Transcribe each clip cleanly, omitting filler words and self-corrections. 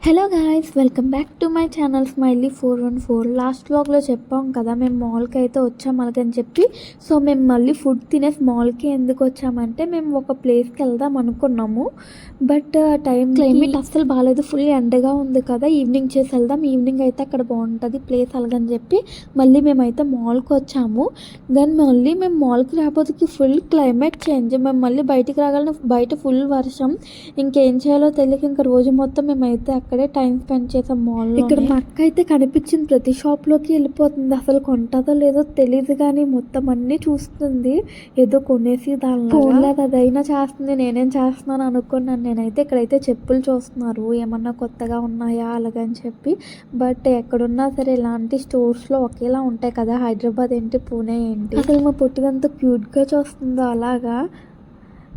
Hello guys, welcome back to my channel Smiley 414. Last వ్లాగ్లో చెప్పాం కదా మేము మాల్కి అయితే వచ్చాం అలాగని చెప్పి. సో మేము మళ్ళీ ఫుడ్ తినేసి మాల్కి ఎందుకు వచ్చామంటే మేము ఒక ప్లేస్కి వెళ్దాం అనుకున్నాము. బట్ టైం క్లైమేట్ అస్సలు బాగాలేదు, ఫుల్ ఎండగా ఉంది కదా. ఈవినింగ్ చేసి వెళ్దాం, ఈవినింగ్ అయితే అక్కడ బాగుంటుంది ప్లేస్ అలాగని చెప్పి మళ్ళీ మేమైతే మాల్కి వచ్చాము. కానీ మళ్ళీ మేము మాల్కి రాబోతుకి ఫుల్ క్లైమేట్ చేంజ్. మేము మళ్ళీ బయటికి రాగలను, బయట ఫుల్ వర్షం. ఇంకేం చేయాలో తెలియక ఇంకా రోజు మొత్తం మేమైతే అక్కడే టైం స్పెండ్ చేసాం మాల్లో. ఇక్కడ మా అక్క అయితే కనిపించింది, ప్రతి షాప్లోకి వెళ్ళిపోతుంది. అసలు కొంటుందో లేదో తెలియదు కానీ మొత్తం అన్నీ చూస్తుంది, ఏదో కొనేసి దానిలో అదైనా చేస్తుంది. నేనేం చేస్తున్నాను అనుకున్నాను. నేనైతే ఇక్కడైతే చెప్పులు చూస్తున్నారు, ఏమన్నా కొత్తగా ఉన్నాయా అలాగని చెప్పి. బట్ ఎక్కడున్నా సరే ఇలాంటి స్టోర్స్లో ఒకేలా ఉంటాయి కదా, హైదరాబాద్ ఏంటి పూణే ఏంటి. అసలు మా పుట్టిదంతా క్యూట్గా చూస్తుందో అలాగా.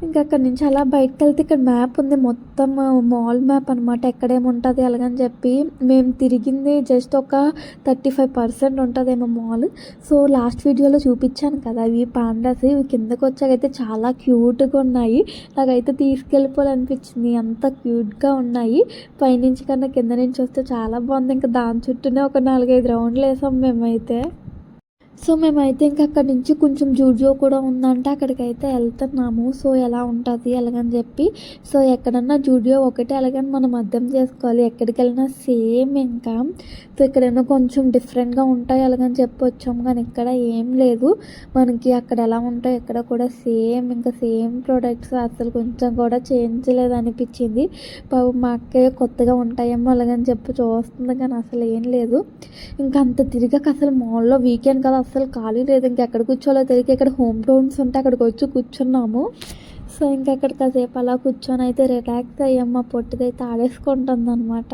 ఇంకా అక్కడి నుంచి అలా బయటకు వెళ్తే ఇక్కడ మ్యాప్ ఉంది, మొత్తం మాల్ మ్యాప్ అనమాట, ఎక్కడేముంటుంది అలాగని చెప్పి. మేము తిరిగింది జస్ట్ ఒక 35% ఉంటుందేమో మాల్. సో లాస్ట్ వీడియోలో చూపించాను కదా, ఇవి పాండాస్. ఇవి కిందకు వచ్చాకైతే చాలా క్యూట్గా ఉన్నాయి. నాకైతే తీసుకెళ్ళిపోవాలనిపించింది, అంత క్యూట్గా ఉన్నాయి. పైనుంచి కన్నా కింద నుంచి వస్తే చాలా బాగుంది. ఇంకా దాని చుట్టూనే ఒక 4-5 రౌండ్లు వేసాం మేమైతే. సో మేమైతే ఇంకా అక్కడి నుంచి కొంచెం జూడియో కూడా ఉందంటే అక్కడికైతే వెళ్తున్నాము. సో ఎలా ఉంటుంది అలాగని చెప్పి. సో ఎక్కడన్నా జూడియో ఒకటే అలాగని మనం అర్థం చేసుకోవాలి, ఎక్కడికి వెళ్ళినా సేమ్. ఇంకా సో ఎక్కడైనా కొంచెం డిఫరెంట్గా ఉంటాయి అలాగని చెప్పి వచ్చాము, కానీ ఇక్కడ ఏం లేదు మనకి. అక్కడ ఎలా ఉంటాయి ఇక్కడ కూడా సేమ్, ఇంకా సేమ్ ప్రోడక్ట్స్, అసలు కొంచెం కూడా చేంజ్ లేదు అనిపించింది. మా అక్కయ్య కొత్తగా ఉంటాయేమో అలాగని చెప్పి చూస్తుంది, కానీ అసలు ఏం లేదు. ఇంకా అంత తిరిగాక అసలు మాల్లో వీకెండ్ కదా, అసలు ఖాళీ లేదు. ఇంకా ఎక్కడ కూర్చోలో తెలియక ఇక్కడ హోమ్ టౌన్స్ ఉంటే అక్కడికి వచ్చి కూర్చున్నాము. సో ఇంకా అక్కడ కాసేపు అలా కూర్చొని అయితే రిలాక్స్ అయ్యాం. మా పొట్టిదైతే ఆడేసుకుంటుంది అనమాట.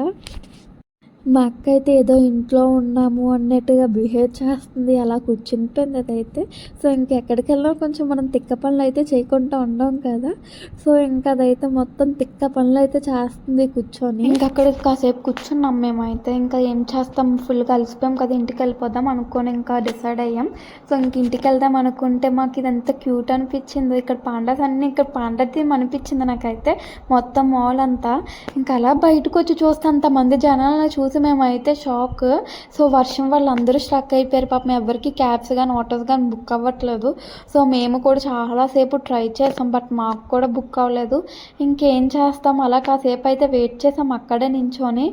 మా అక్క అయితే ఏదో ఇంట్లో ఉన్నాము అన్నట్టుగా బిహేవ్ చేస్తుంది, అలా కూర్చునిపోయింది అదైతే. సో ఇంకెక్కడికి వెళ్ళినా కొంచెం మనం తిక్క పనులు అయితే చేయకుండా ఉండం కదా. సో ఇంకా అదైతే మొత్తం తిక్క పనులు అయితే చేస్తుంది కూర్చొని. ఇంకా అక్కడ కాసేపు కూర్చున్నాం మేమైతే. ఇంకా ఏం చేస్తాం, ఫుల్గా అలసిపోయాం కదా, ఇంటికి వెళ్ళిపోదాం అనుకొని ఇంకా డిసైడ్ అయ్యాం. సో ఇంక ఇంటికి వెళ్దాం అనుకుంటే మాకు ఇదంతా క్యూట్ అనిపించింది. ఇక్కడ పాండాస్ అన్నీ, ఇక్కడ పాండతి అనిపించింది నాకైతే మొత్తం మాల్ అంతా. ఇంకా అలా బయటకు వచ్చి చూస్తే అంతమంది జనాలను చూసి మేమైతే షాక్. సో వర్షం వల్ల అందరూ స్ట్రక్ అయిపోయారు పాపం, ఎవరికి క్యాబ్స్ కానీ ఆటోస్ కానీ బుక్ అవ్వట్లేదు. సో మేము కూడా చాలాసేపు ట్రై చేసాం, బట్ మాకు కూడా బుక్ అవ్వలేదు. ఇంకేం చేస్తాం, అలా కాసేపు అయితే వెయిట్ చేసాం అక్కడే నించొని.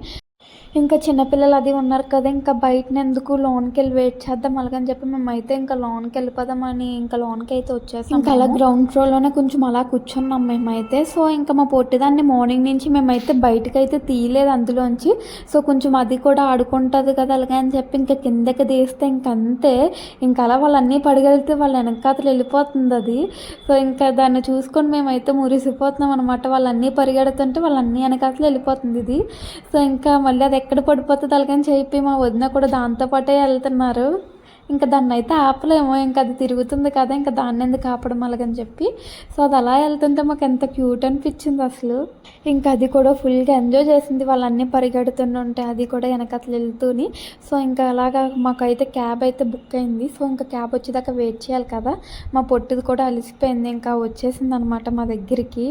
ఇంకా చిన్నపిల్లలు అది ఉన్నారు కదా, ఇంకా బయట ఎందుకు లోన్కి వెళ్ళి వెయిట్ చేద్దాం అలాగని చెప్పి మేమైతే ఇంకా లోన్కి వెళ్ళిపోదామని ఇంకా లోన్కి అయితే వచ్చేసాం. ఇంకా అలా గ్రౌండ్ ఫ్లోర్లోనే కొంచెం అలా కూర్చున్నాం మేమైతే. సో ఇంకా మా పొట్టిదాన్ని మార్నింగ్ నుంచి మేమైతే బయటకు అయితే తీయలేదు అందులోంచి. సో కొంచెం అది కూడా ఆడుకుంటుంది కదా అలాగని చెప్పి ఇంకా కిందకి తీస్తే ఇంకంతే. ఇంకా అలా వాళ్ళన్నీ పడిగెళ్తే వాళ్ళ వెనకాతలు వెళ్ళిపోతుంది అది. సో ఇంకా దాన్ని చూసుకొని మేమైతే మురిసిపోతున్నాం అనమాట. వాళ్ళన్నీ పరిగెడుతుంటే వాళ్ళన్నీ వెనకాతలు వెళ్ళిపోతుంది ఇది. సో ఇంకా మళ్ళీ అది ఎక్కడ పడిపోతుంది అలాగని చెప్పి మా వదిన కూడా దాంతోపాటే వెళ్తున్నారు. ఇంకా దాన్ని అయితే ఆపలేమో, ఇంకా అది తిరుగుతుంది కదా, ఇంకా దాన్ని ఎందుకు ఆపడం అలాగని చెప్పి. సో అది అలా వెళ్తుంటే మాకు ఎంత క్యూట్ అనిపించింది అసలు. ఇంకా అది కూడా ఫుల్గా ఎంజాయ్ చేసింది, వాళ్ళన్నీ పరిగెడుతుంటే అది కూడా వెనకతలు వెళ్తూని. సో ఇంకా అలాగా మాకైతే క్యాబ్ అయితే బుక్ అయింది. సో ఇంకా క్యాబ్ వచ్చేదాకా వెయిట్ చేయాలి కదా. మా పొట్టిది కూడా అలసిపోయింది, ఇంకా వచ్చేసింది అనమాట మా దగ్గరికి.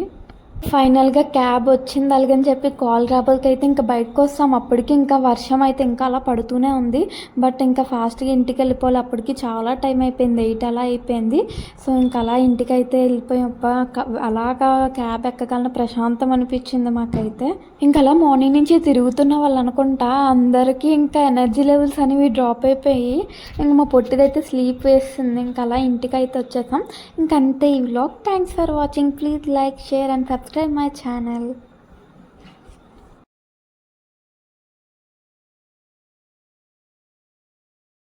ఫైనల్గా క్యాబ్ వచ్చింది అలాగని చెప్పి కాల్ రాబోకి అయితే ఇంకా బయటకు వస్తాం. అప్పటికి ఇంకా వర్షం అయితే ఇంకా అలా పడుతూనే ఉంది. బట్ ఇంకా ఫాస్ట్గా ఇంటికి వెళ్ళిపోవాలి, అప్పటికి చాలా టైం అయిపోయింది, 8 అలా అయిపోయింది. సో ఇంకా అలా ఇంటికి అయితే వెళ్ళిపోయాం. అలాగా క్యాబ్ ఎక్కగలన ప్రశాంతం అనిపించింది మాకైతే. ఇంకా అలా మార్నింగ్ నుంచి తిరుగుతున్న వాళ్ళు అనుకుంటా అందరికీ ఇంకా ఎనర్జీ లెవెల్స్ అనేవి డ్రాప్ అయిపోయి ఇంకా మా పొట్టిదైతే స్లీప్ వేస్తుంది. ఇంకా అలా ఇంటికి అయితే వచ్చేసాం. ఇంకంతే ఈ vlog. Thanks for watching. Please like, share and subscribe my channel.